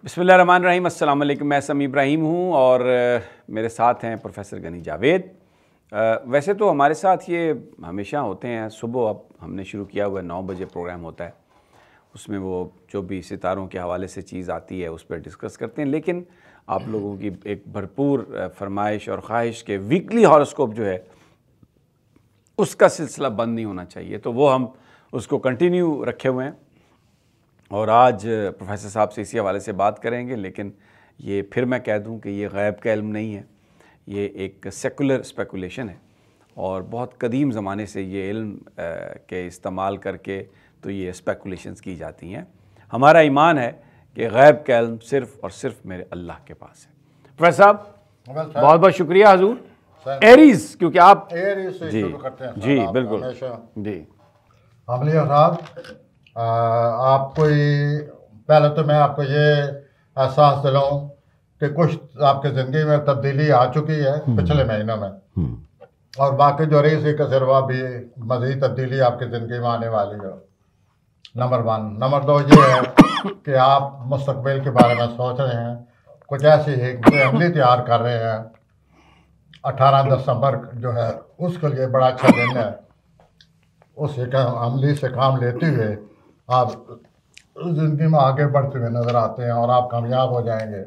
बिस्मिल्लाहिर्रहमानिर्रहीम। अस्सलाम वालेकुम। मैं समी इब्राहिम हूँ और मेरे साथ हैं प्रोफेसर गनी जावेद। वैसे तो हमारे साथ ये हमेशा होते हैं। सुबह अब हमने शुरू किया हुआ 9 बजे प्रोग्राम होता है, उसमें वो जो भी सितारों के हवाले से चीज़ आती है उस पर डिस्कस करते हैं। लेकिन आप लोगों की एक भरपूर फरमाइश और ख्वाहिश के वीकली हॉरोस्कोप जो है उसका सिलसिला बंद नहीं होना चाहिए, तो वो हम उसको कंटिन्यू रखे हुए हैं और आज प्रोफेसर साहब से इसी हवाले से बात करेंगे। लेकिन ये फिर मैं कह दूं कि ये गैब का इल्म नहीं है, ये एक सेकुलर स्पेकुलेशन है और बहुत कदीम ज़माने से ये इल्म के इस्तेमाल करके तो ये स्पेकुलेशंस की जाती हैं। हमारा ईमान है कि गैब का इल्म सिर्फ़ और सिर्फ मेरे अल्लाह के पास है। प्रोफेसर साहब बहुत बहुत शुक्रिया हजूर। एरीज़, क्योंकि आप एरीज़ से जी शुरू करते हैं जी बिल्कुल जी हमलिया साहब, आप कोई पहले तो मैं आपको ये एहसास दिलाऊं कि कुछ आपकी ज़िंदगी में तब्दीली आ चुकी है पिछले महीनों में, और बाकी जो रही सी का सिरवा भी मज़ीद तब्दीली आपकी ज़िंदगी में आने वाली है। नंबर 1। नंबर 2 ये है कि आप मुस्तकबिल के बारे में सोच रहे हैं, कुछ ऐसी एक अमली तैयार कर रहे हैं। 18 दिसंबर जो है उसके लिए बड़ा अच्छा दिन है। उस एक अमली से काम लेते हुए आप ज़िंदगी में आगे बढ़ते हुए नज़र आते हैं और आप कामयाब हो जाएंगे।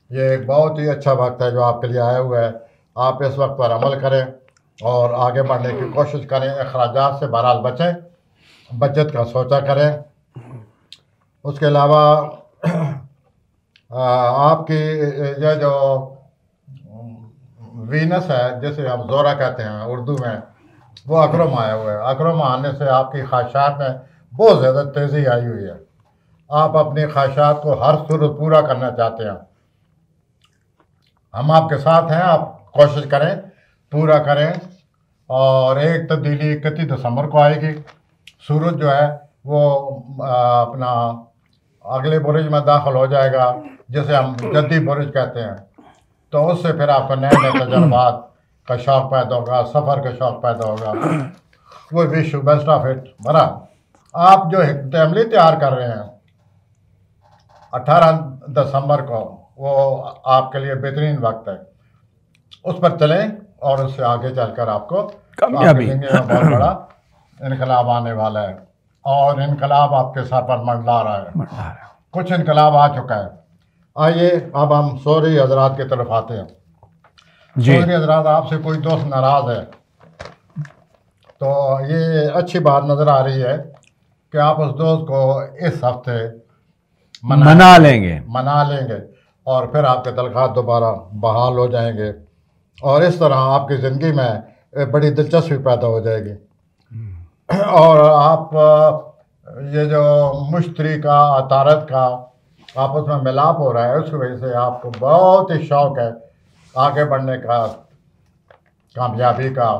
ये एक बहुत ही अच्छा वक्त है जो आपके लिए आया हुआ है। आप इस वक्त पर अमल करें और आगे बढ़ने की कोशिश करें। अखराजात से बहरहाल बचें, बचत का सोचा करें। उसके अलावा आपकी यह जो वीनस है, जिसे हम जोरा कहते हैं उर्दू में, वो अकरम आया हुआ है। अकरम आने से आपकी ख्वाहिशात में बहुत ज़्यादा तेज़ी आई हुई है। आप अपनी ख्वाहिशात को हर सूरत पूरा करना चाहते हैं। हम आपके साथ हैं, आप कोशिश करें, पूरा करें। और एक तब्दीली 31 दिसंबर को आएगी। सूरज जो है वो अपना अगले बुरुज में दाखिल हो जाएगा, जिसे हम जद्दी बुरुज कहते हैं। तो उससे फिर आपको नए नए तजुर्बात का शौक़ पैदा होगा, सफ़र का शौक़ पैदा होगा। वो wish you best of it. बरा आप जो अमली तैयार कर रहे हैं 18 दिसंबर को, वो आपके लिए बेहतरीन वक्त है। उस पर चलें और उससे आगे चलकर आपको कामयाबी जिंदगी में बहुत बड़ा इनकलाब आने वाला है। और इनकलाब आपके सर पर मंडला रहा है। कुछ इनकलाब आ चुका है। आइए अब हम सोरी हजरात की तरफ आते हैं। सोरी हजरात, आपसे कोई दोस्त नाराज़ है तो ये अच्छी बात नज़र आ रही है कि आप उस दोस्त को इस हफ्ते मना लेंगे और फिर आपके तलखात दोबारा बहाल हो जाएंगे और इस तरह आपकी ज़िंदगी में बड़ी दिलचस्पी पैदा हो जाएगी। और आप ये जो मुश्तरी का, अतारत का आपस में मिलाप हो रहा है, उसकी वजह से आपको बहुत ही शौक़ है आगे बढ़ने का, कामयाबी का।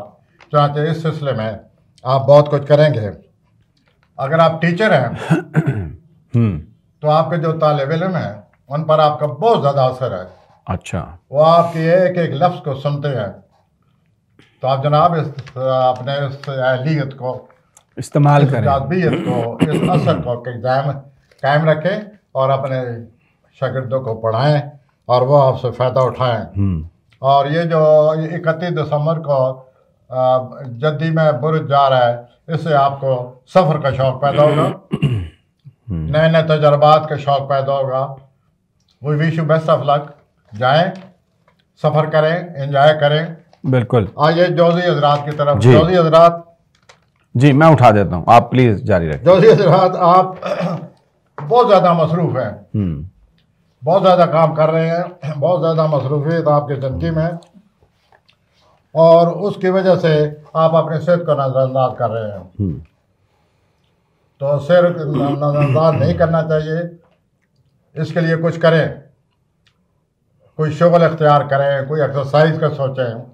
चाहते इस सिलसिले में आप बहुत कुछ करेंगे। अगर आप टीचर हैं तो आपके जो तालिब इल्म हैं उन पर आपका बहुत ज़्यादा असर है। अच्छा, वो आपके एक एक लफ्ज़ को सुनते हैं। तो आप जनाब अपने इस अहलियत को इस्तेमाल करें, जाज़बियत को, इस असर को कायम रखें और अपने शागिर्दों को पढ़ाएं और वो आपसे फ़ायदा उठाएं। और ये जो 31 दिसंबर को जद्दी में बुरुज जा रहा है, इससे आपको सफ़र का शौक़ पैदा होगा, नए नए तजुर्बात का शौक़ पैदा होगा। We wish you best of luck. जाएं, सफ़र करें, एंजॉय करें। बिल्कुल। आइए जोजी हजरात की तरफ। जोजी हजरात जी, मैं उठा देता हूँ, आप प्लीज़ जारी रखें। जोजी हजरात, आप बहुत ज़्यादा मसरूफ़ हैं, बहुत ज़्यादा काम कर रहे हैं, बहुत ज़्यादा मसरूफियत आपकी ज़िंदगी में, और उसकी वजह से आप अपने सेहत को नज़रअंदाज कर रहे हैं। तो सेहत नज़रअंदाज नहीं करना चाहिए। इसके लिए कुछ करें, कोई शुगल इख्तियार करें, कोई एक्सरसाइज का सोचें।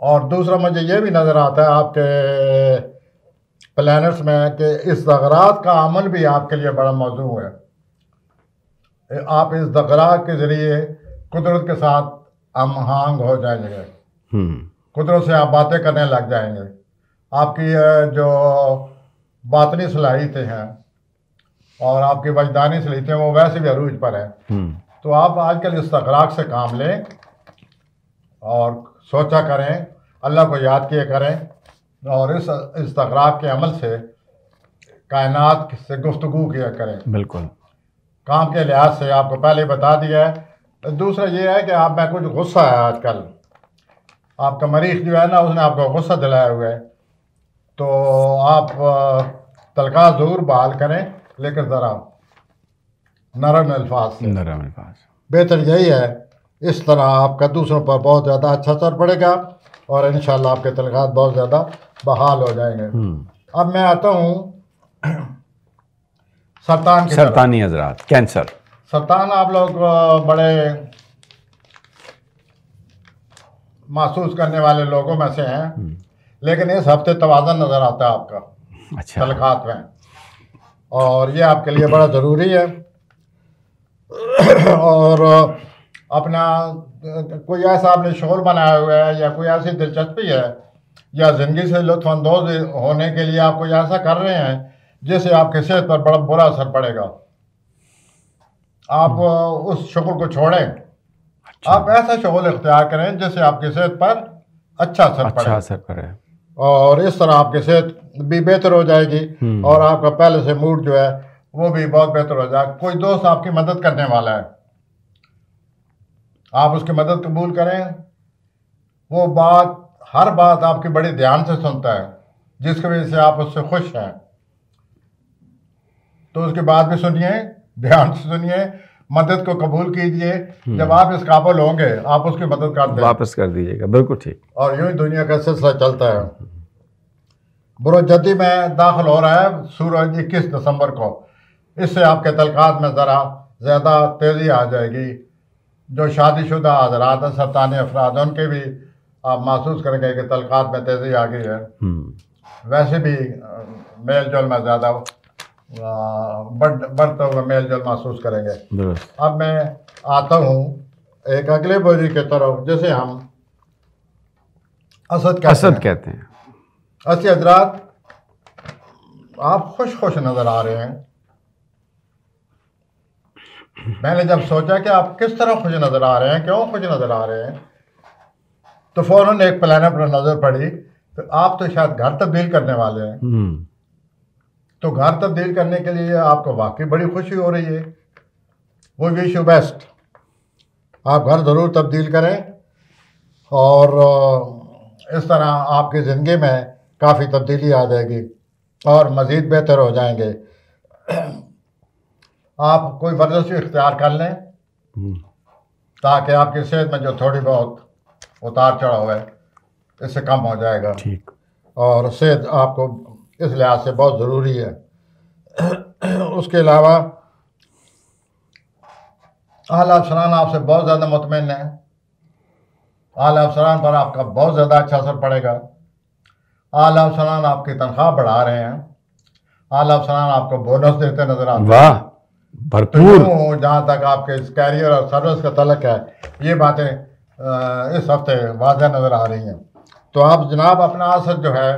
और दूसरा मुझे ये भी नज़र आता है आपके प्लैनेट्स में कि इस ज़गरात का अमल भी आपके लिए बड़ा मौजू है। आप इस ज़गरात के ज़रिए कुदरत के साथ हमआहंग हो जाएंगे, कुदरत से आप बातें करने लग जाएंगे। आपकी जो बातनी सलाहियतें हैं और आपकी वजदानी सलीतें वो वैसे भी अरूज पर है। तो आप आजकल इस्तखराक से काम लें और सोचा करें, अल्लाह को याद किया करें और इस इस्तखराक के अमल से कायनात से गुफ्तगू किया करें। बिल्कुल। काम के लिहाज से आपको पहले बता दिया है। दूसरा ये है कि आप में कुछ गुस्सा है आजकल, आपका मरीख जो है ना उसने आपको गुस्सा दिलाया हुआ है, तो आप तलखा ज़रूर बहाल करें, लेकिन ज़रा नरम अल्फाज से। नरम अल्फाज। बेहतर यही है, इस तरह आपका दूसरों पर बहुत ज़्यादा अच्छा असर पड़ेगा और इंशाल्लाह आपके तलखात बहुत ज़्यादा बहाल हो जाएंगे। अब मैं आता हूँ सरतान की सरतानी हजरात, कैंसर। सरतान आप लोग बड़े महसूस करने वाले लोगों में से हैं, लेकिन इस हफ्ते तवाज़ुन नज़र आता है आपका अच्छा। तलखात में, और ये आपके लिए बड़ा ज़रूरी है। और अपना कोई ऐसा आपने शोर बनाया हुआ है या कोई ऐसी दिलचस्पी है या ज़िंदगी से लुत्फ़अंदोज़ होने के लिए आप कोई ऐसा कर रहे हैं जिससे आपकी सेहत पर बड़ा बुरा असर पड़ेगा, आप उस शुगल को छोड़ें। अच्छा। आप ऐसा शुगल इख्तियार करें जिससे आपकी सेहत पर अच्छा असर पड़े और इस तरह आपकी सेहत भी बेहतर हो जाएगी और आपका पहले से मूड जो है वो भी बहुत बेहतर हो जाएगा। कोई दोस्त आपकी मदद करने वाला है, आप उसकी मदद कबूल करें। वो हर बात आपकी बड़ी ध्यान से सुनता है, जिसकी वजह से आप उससे खुश हैं, तो उसकी बात भी सुनिए, ध्यान से सुनिए, मदद को कबूल कीजिए। जब आप इस काबिल होंगे आप उसकी मदद कर दें, वापस कर दीजिएगा। बिल्कुल ठीक। और यूं ही दुनिया का सिलसिला चलता है। बुरुजदी में दाखिल हो रहा है सूरज 21 दिसंबर को, इससे आपके तलखात में ज़रा ज़्यादा तेज़ी आ जाएगी। जो शादीशुदा हज़रात हैं, सरतानी अफराद, उनके भी आप महसूस करेंगे कि तलखात में तेज़ी आ गई है। वैसे भी मेल जोल में ज़्यादा बढ़ता हुआ मेल जोल महसूस करेंगे। अब मैं आता हूँ एक अगले बोझी की तरफ, जिसे हम असद कहते हैं। असद हजरात, आप खुश खुश नज़र आ रहे हैं। मैंने जब सोचा कि आप किस तरह खुश नज़र आ रहे हैं, क्यों खुश नज़र आ रहे हैं, तो फ़ौरन एक प्लान पर नज़र पड़ी, तो आप तो शायद घर तब्दील करने वाले हैं। तो घर तब्दील करने के लिए आपको वाकई बड़ी खुशी हो रही है। वो विश यू बेस्ट, आप घर ज़रूर तब्दील करें और इस तरह आपकी ज़िंदगी में काफ़ी तब्दीली आ जाएगी और मज़ीद बेहतर हो जाएंगे। आप कोई वर्जिश इख्तियार कर लें ताकि आपकी सेहत में जो थोड़ी बहुत उतार चढ़ाव है इससे कम हो जाएगा। ठीक। और सेहत आपको इस लिहाज से बहुत ज़रूरी है। उसके अलावा आला अफसरान आपसे बहुत ज़्यादा मुतमईन है। आला अफसरान पर आपका बहुत ज़्यादा अच्छा असर पड़ेगा। आला अफसरान आपकी तनख्वाह बढ़ा रहे हैं। आला अफसरान आपको बोनस देते नजर आते हैं। वाह, भरपूर। तो जहाँ तक आपके इस कैरियर और सर्विस का तल्लुक है, ये बातें इस हफ्ते वाज़ह नज़र आ रही हैं। तो आप जनाब अपना असर जो है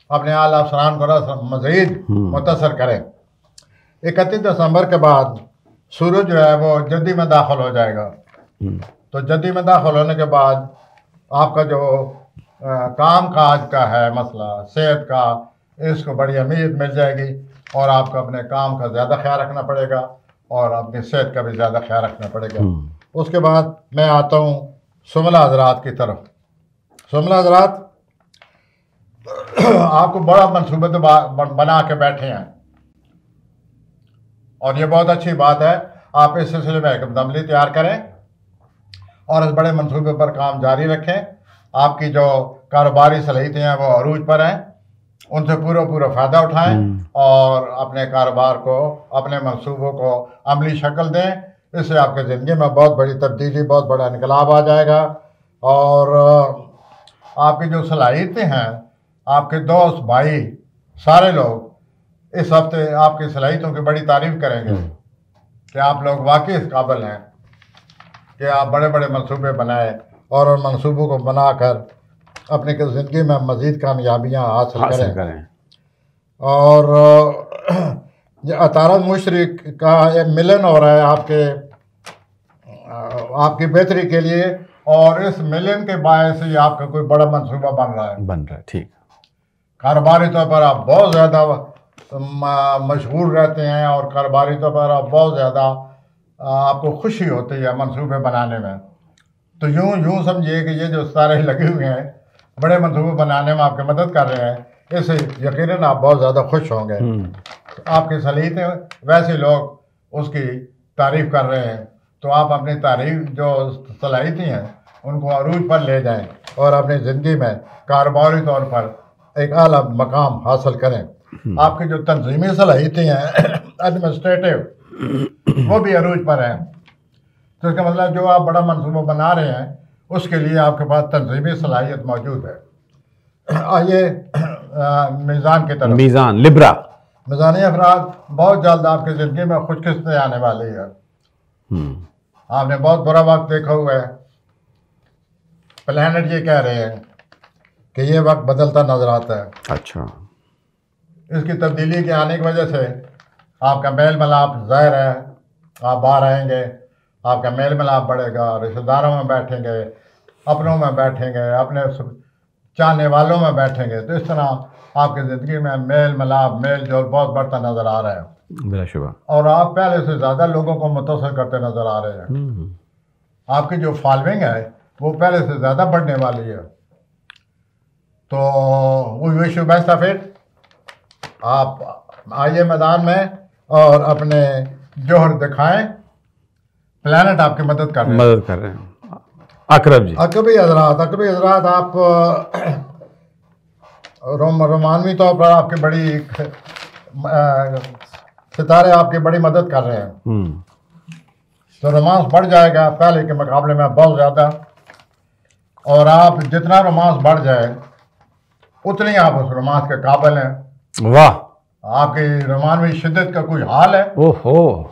अपने आला अफसरान को मज़ीद मुतासर करें। 31 दिसंबर के बाद सूरज जो है वो जद्दी में दाखिल हो जाएगा। तो जद्दी में दाखिल होने के बाद आपका जो काम काज का है मसला, सेहत का, इसको बड़ी अहमियत मिल जाएगी और आपको अपने काम का ज़्यादा ख्याल रखना पड़ेगा और अपनी सेहत का भी ज़्यादा ख्याल रखना पड़ेगा। उसके बाद मैं आता हूँ सुमला हजरात की तरफ। सुमला हजरात, आपको बड़ा मनसूबा तो बना के बैठे हैं और ये बहुत अच्छी बात है। आप इस सिलसिले में एक दमली तैयार करें और इस बड़े मनसूबे पर काम जारी रखें। आपकी जो कारोबारी सलाहियतें हैं वो अरूज पर हैं, उनसे पूरा फ़ायदा उठाएं और अपने कारोबार को, अपने मनसूबों को अमली शक्ल दें। इससे आपके ज़िंदगी में बहुत बड़ी तब्दीली, बहुत बड़ा इनकलाब आ जाएगा और आपकी जो सलाहियतें हैं, आपके दोस्त भाई सारे लोग इस हफ्ते आपकी सलाहियतों की बड़ी तारीफ़ करेंगे कि आप लोग वाकई इस काबिल हैं कि आप बड़े बड़े मनसूबे बनाएं और उन मनसूबों को बनाकर अपनी ज़िंदगी में मज़ीद कामयाबियाँ हासिल करें। और ये अतारद मुश्तरी का एक मिलन हो रहा है आपकी बेहतरी के लिए, और इस मिलन के बायस ही आपका कोई बड़ा मंसूबा बन रहा है। ठीक। कारोबारी तौर पर आप बहुत ज़्यादा मशहूर रहते हैं, और कारोबारी तौर पर आप बहुत ज़्यादा आपको खुशी होती है मंसूबे बनाने में। तो यूं समझिए कि ये जो सितारे लगे हुए हैं बड़े मंसूबे बनाने में आपकी मदद कर रहे हैं, इससे यकीनन आप बहुत ज़्यादा खुश होंगे। आपकी सलीतें वैसे लोग उसकी तारीफ़ कर रहे हैं, तो आप अपनी तारीफ जो सलाहियतें हैं उनको अरूज पर ले जाएं और अपनी ज़िंदगी में कारोबारी तौर पर एक आला मकाम हासिल करें। आपकी जो तंजीमी सलाहियतें हैं एडमिनिस्ट्रेटिव, वो भी अरूज पर हैं। तो इसका मतलब जो आप बड़ा मंसूबा बना रहे हैं उसके लिए आपके पास तंजीमी सलाहियत मौजूद है। आइए मीज़ान की तरफ। मीज़ान लिब्रा, मीज़ानी अफराद बहुत जल्द आपकी ज़िंदगी में खुशकिस्मती आने वाली है। आपने बहुत बुरा वक्त देखा हुआ है। प्लैनेट ये कह रहे हैं कि ये वक्त बदलता नजर आता है। अच्छा। इसकी तब्दीली के आने की वजह से आपका मेल मिलाप ज़ाहिर है, आप बाहर आएंगे, आपका मेल मिलाप बढ़ेगा, रिश्तेदारों में बैठेंगे, अपनों में बैठेंगे, अपने चाहने वालों में बैठेंगे। तो इस तरह आपकी ज़िंदगी में मेल मिलाप, मेल जोल बहुत बढ़ता नज़र आ रहा है। बिलाशुबा। और आप पहले से ज़्यादा लोगों को मुतासर करते नज़र आ रहे हैं। आपकी जो फॉलोइंग है वो पहले से ज़्यादा बढ़ने वाली है। तो we wish you best of it. आप आइए मैदान में और अपने जोहर दिखाएं। प्लैनेट आपकी मदद कर रहे हैं। अकबरी हजरात आप रोमानवी तौर पर आपकी बड़ी सितारे आपकी बड़ी मदद कर रहे हैं। तो रोमांस बढ़ जाएगा पहले के मुकाबले में बहुत ज़्यादा, और आप जितना रोमांस बढ़ जाए उतनी आप उस रोमांस के काबिल हैं। वाह। आपकी रोमानवी शिद्दत का कोई हाल है? ओहो।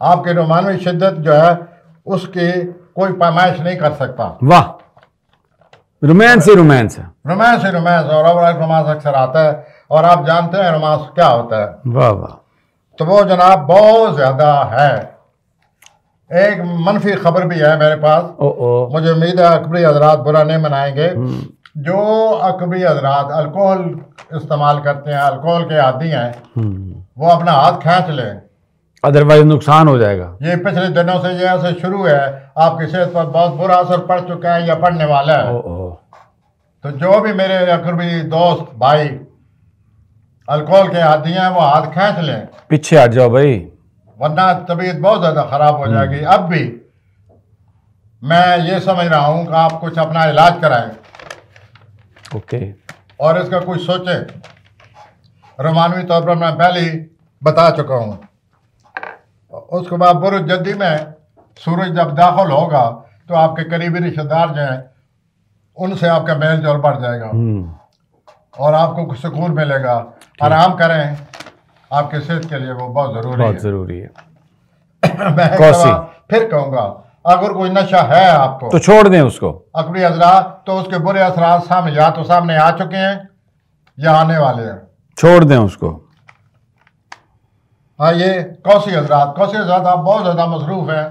आपकी रोमानवी शिद्दत जो है उसकी कोई पैमाइश नहीं कर सकता। वाह। रोमांस ही रोमांस है। रोमांस ही रोमांस, और अब रोमांस अक्सर आता है, और आप जानते हैं रोमांस क्या होता है। वाह वाह। तो वो जनाब बहुत ज़्यादा है। एक मनफी खबर भी है मेरे पास। मुझे उम्मीद है अकबरी हजरात बुरा नहीं मनाएंगे। जो अकबरी हजरात अल्कोहल इस्तेमाल करते हैं, अल्कोहल के आदी हैं, वो अपना हाथ खींच लें, अदरवाइज नुकसान हो जाएगा। ये पिछले दिनों से ये ऐसे शुरू है, आपकी सेहत पर बहुत बुरा असर पड़ चुका है या पड़ने वाला है। तो जो भी मेरे अकबरी दोस्त भाई अल्कोहल के आदी हैं वो हाथ खींच लें, पीछे हट जाओ भाई, वरना तबीयत बहुत ज़्यादा ख़राब हो जाएगी। अब भी मैं ये समझ रहा हूँ कि आप कुछ अपना इलाज कराएं। ओके। और इसका कुछ सोचें। रोमानवी तौर पर मैं पहले ही बता चुका हूँ। उसके बाद बुरुज जद्दी में सूरज जब दाखिल होगा तो आपके करीबी रिश्तेदार जो हैं उनसे आपका मेल जोल बढ़ जाएगा और आपको सुकून मिलेगा। आराम करें, आपके सेहत के लिए वो बहुत ज़रूरी है। मैं फिर कहूँगा, अगर कोई नशा है आपको तो छोड़ दें उसको। अकबरी हजरात, तो उसके बुरे असरात सामने या तो सामने आ चुके हैं या आने वाले हैं, छोड़ दें उसको। हाँ, ये कौसी हजरात आप बहुत ज़्यादा मसरूफ़ हैं,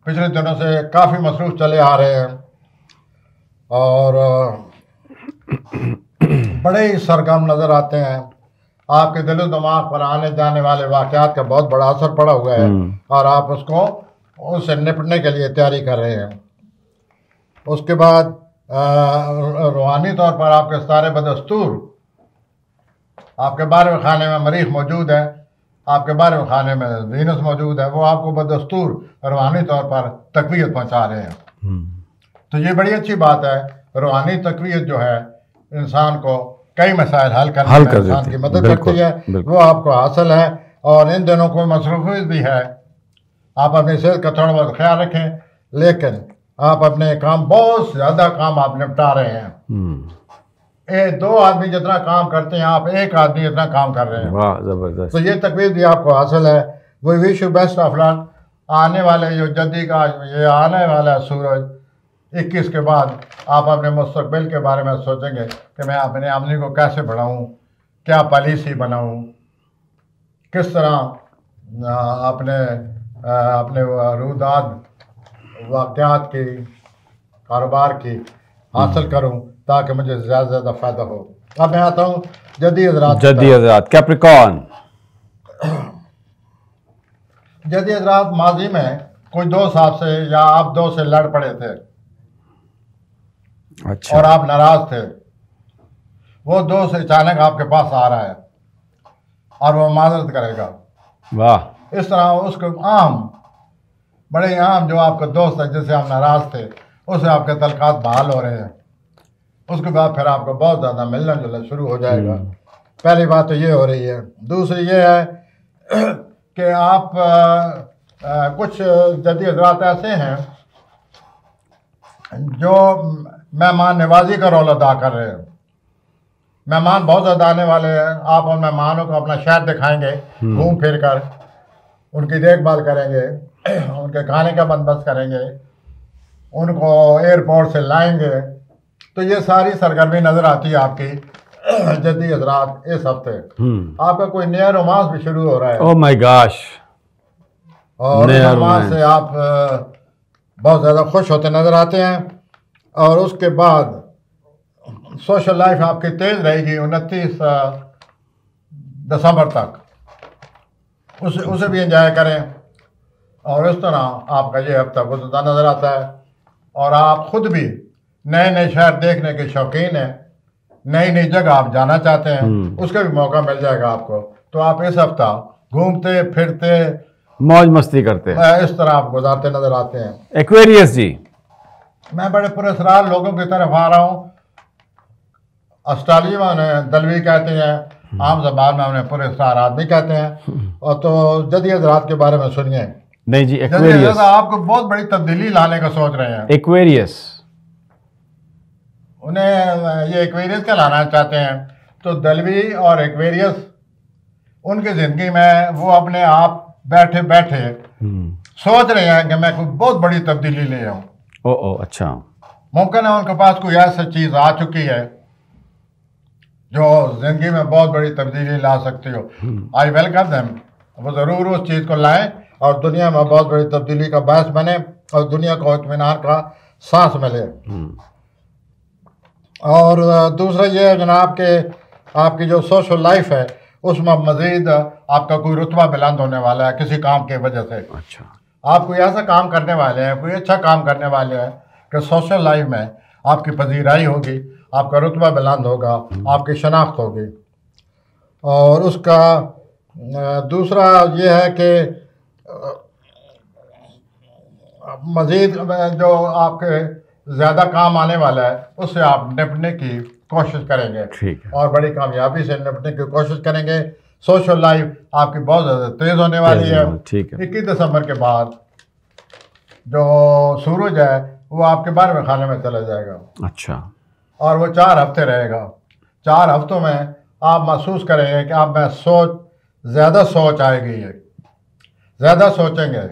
पिछले दिनों से काफ़ी मसरूफ़ चले आ रहे हैं और बड़े ही सरगर्म नज़र आते हैं। आपके दिलो दिमाग पर आने जाने वाले वाक़यात का बहुत बड़ा असर पड़ा हुआ है और आप उससे निपटने के लिए तैयारी कर रहे हैं। उसके बाद रूहानी तौर पर आपके सारे बदस्तूर, आपके 12वें खाने में मरीख मौजूद है, आपके 12वें खाने में वीनस मौजूद है, वो आपको बदस्तूर रूहानी तौर पर तक़वियत पहुँचा रहे हैं। तो ये बड़ी अच्छी बात है। रूहानी तक़वियत जो है इंसान को कई मसाइल हल करने में इंसान की मदद करती है, वो आपको हासिल है। और इन दिनों कोई मसरूफियत भी है, आप अपनी सेहत का थोड़ा बहुत ख्याल रखें, लेकिन आप अपने काम, बहुत ज़्यादा काम आप निपटा रहे हैं। 2 आदमी जितना काम करते हैं आप 1 आदमी जितना काम कर रहे हैं। वाह, ज़बरदस्त। तो ये तकवीर भी आपको हासिल है। वो wish you best of luck. आने वाले जो जद्दी का ये आने वाला है सूरज 21 के बाद आप अपने मुस्तकबिल के बारे में सोचेंगे कि मैं अपने आमदनी को कैसे बढ़ाऊँ, क्या पॉलिसी बनाऊँ, किस तरह अपने अपने रूदाद वाक़यात की कारोबार की हासिल करूं ताकि मुझे ज़्यादा से ज़्यादा फ़ायदा हो। अब मैं आता हूँ जदी हज़रात कैप्रिकॉर्न। जदी हज़रात माजी में कोई दोस्त आपसे या आप दोस्त से लड़ पड़े थे, अच्छा, और आप नाराज थे। वो दोस्त अचानक आपके पास आ रहा है और वो माजरत करेगा। वाह। इस तरह उसको बड़े आम जो आपका दोस्त है जिससे आप नाराज थे, उससे आपके तल्कात बहाल हो रहे हैं। उसके बाद फिर आपको बहुत ज़्यादा मिलना जुलना शुरू हो जाएगा। पहली बात तो ये हो रही है। दूसरी ये है कि आप कुछ जदी हज़रात ऐसे हैं जो मेहमान नवाजी का रोल अदा कर रहे हैं। मेहमान बहुत ज़्यादा आने वाले हैं। आप उन मेहमानों को अपना शहर दिखाएंगे, घूम फिर कर उनकी देखभाल करेंगे, उनके खाने का बंदोबस्त करेंगे, उनको एयरपोर्ट से लाएंगे। तो ये सारी सरगर्मी नज़र आती है आपकी जदी हज़रात इस हफ्ते। आपका कोई नया रोमांस भी शुरू हो रहा है। Oh my gosh. और रोमांस से आप बहुत ज़्यादा खुश होते नज़र आते हैं। और उसके बाद सोशल लाइफ आपकी तेज़ रहेगी 29 दिसंबर तक। उसे भी एंजॉय करें। और इस तरह आपका ये हफ्ता गुजरता नज़र आता है। और आप खुद भी नए नए शहर देखने के शौकीन हैं, नई नई जगह आप जाना चाहते हैं, उसका भी मौका मिल जाएगा आपको। तो आप इस हफ्ता घूमते फिरते मौज मस्ती करते हैं, इस तरह आप गुजारते नज़र आते हैं। एक्वेरियस जी, मैं बड़े पुरस्कार लोगों की तरफ आ रहा हूँ। ऑस्ट्रेलिया में दलवी कहते हैं, आम जबान में उन्हें पुरस्कार आदमी कहते हैं। और तो जदी हज़रात के बारे में सुनिए। नहीं जी, एक्वेरियस। आपको बहुत बड़ी तब्दीली लाने का सोच रहे हैं। एक्वेरियस, उन्हें ये एक्वेरियस का लाना चाहते हैं। तो दलवी और एक्वेरियस उनकी ज़िंदगी में वो अपने आप बैठे बैठे सोच रहे हैं कि मैं कोई बहुत बड़ी तब्दीली ले आऊँ। ओ अच्छा। मुमकिन है उनके पास कोई ऐसी चीज़ आ चुकी है जो ज़िंदगी में बहुत बड़ी तब्दीली ला सकती हो। I welcome them. वो ज़रूर उस चीज़ को लाएं और दुनिया में बहुत बड़ी तब्दीली का बायस बने और दुनिया को इत्मीनान का सांस मिले। और दूसरा ये है जनाब के आपकी जो सोशल लाइफ है उसमें मज़ीद आपका कोई रुतबा बुलंद होने वाला है किसी काम की वजह से। अच्छा, आप कोई ऐसा काम करने वाले हैं, कोई अच्छा काम करने वाले हैं कि सोशल लाइफ में आपकी पजीराई होगी, आपका रुतबा बुलंद होगा, आपकी शनाख्त होगी। और उसका दूसरा ये है कि मज़ीद जो आपके ज़्यादा काम आने वाला है उससे आप निपटने की कोशिश करेंगे। ठीक है। और बड़ी कामयाबी से निपटने की कोशिश करेंगे। सोशल लाइफ आपकी बहुत ज़्यादा तेज़ होने वाली है। ठीक है। 21 दिसंबर के बाद जो सूरज है वो आपके 12वें खाने में चला जाएगा। अच्छा। और वो 4 हफ्ते रहेगा। 4 हफ्तों में आप महसूस करेंगे कि आप में ज़्यादा सोच आएगी है, ज़्यादा सोचेंगे,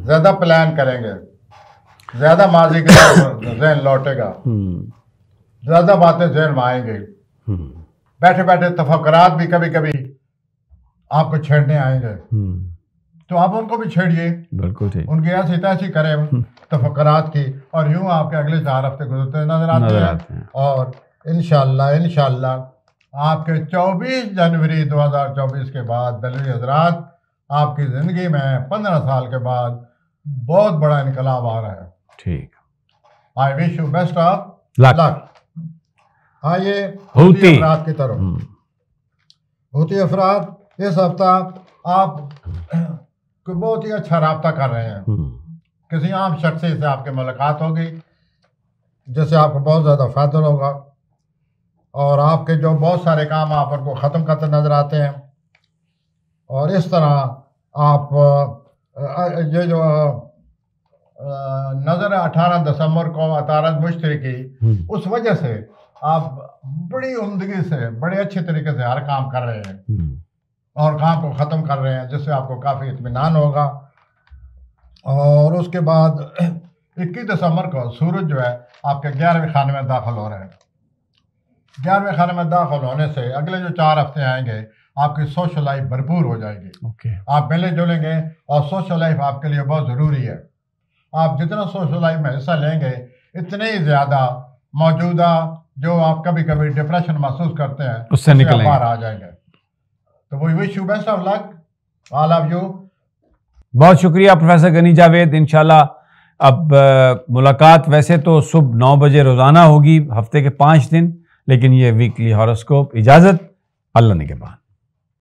ज़्यादा प्लान करेंगे, ज़्यादा माजी के जहन लौटेगा, ज़्यादा बातें जहन में आएंगी। बैठे बैठे तफक्कुरात भी कभी कभी आपको छेड़ने आएंगे, तो आप उनको भी छेड़िए। बिल्कुल ठीक। उनकी ऐसी तैसी करें तफक्कुरात की, और यूँ आपके अगले 4 हफ्ते गुजरते नजर आते हैं। और इंशाअल्लाह आपके 24 जनवरी 2024 के बाद दलवी हज़रात आपकी ज़िंदगी में 15 साल के बाद बहुत बड़ा इनकलाब आ रहा है। ठीक। I wish you best of luck. आइए हूती अफराद की तरफ। हूती अफराद इस हफ्ता आप कोई बहुत ही अच्छा रब्ता कर रहे हैं। किसी आम शख्सी से आपकी मुलाकात होगी जिससे आपको बहुत ज़्यादा फ़ायदा होगा। और आपके जो बहुत सारे काम आप उनको ख़त्म करते नज़र आते हैं। और इस तरह आप ये जो नज़र 18 दिसंबर को अतारत मुश्तरी की, उस वजह से आप बड़ी उम्दगी से बड़े अच्छे तरीके से हर काम कर रहे हैं और काम को ख़त्म कर रहे हैं, जिससे आपको काफ़ी इत्मीनान होगा। और उसके बाद 21 दिसंबर को सूरज जो है आपके 11वें खाने में दाखिल हो रहे हैं। 11वें खाने में दाखिल होने से अगले जो 4 हफ्ते आएंगे आपकी सोशल लाइफ भरपूर हो जाएगी। आप मिले जुलेंगे और सोशल लाइफ आपके लिए बहुत ज़रूरी है। आप जितना सोशल लाइफ में हिस्सा लेंगे इतने ही ज़्यादा मौजूदा जो आप कभी कभी डिप्रेशन महसूस करते हैं उससे निकलेंगे, बाहर आ जाएंगे। तो we wish you best of luck all of you. बहुत शुक्रिया प्रोफेसर गनी जावेद। इंशाल्लाह अब मुलाकात वैसे तो सुबह 9 बजे रोज़ाना होगी, हफ्ते के 5 दिन, लेकिन ये वीकली हॉरोस्कोप। इजाज़त, अल्लाह निगहबान।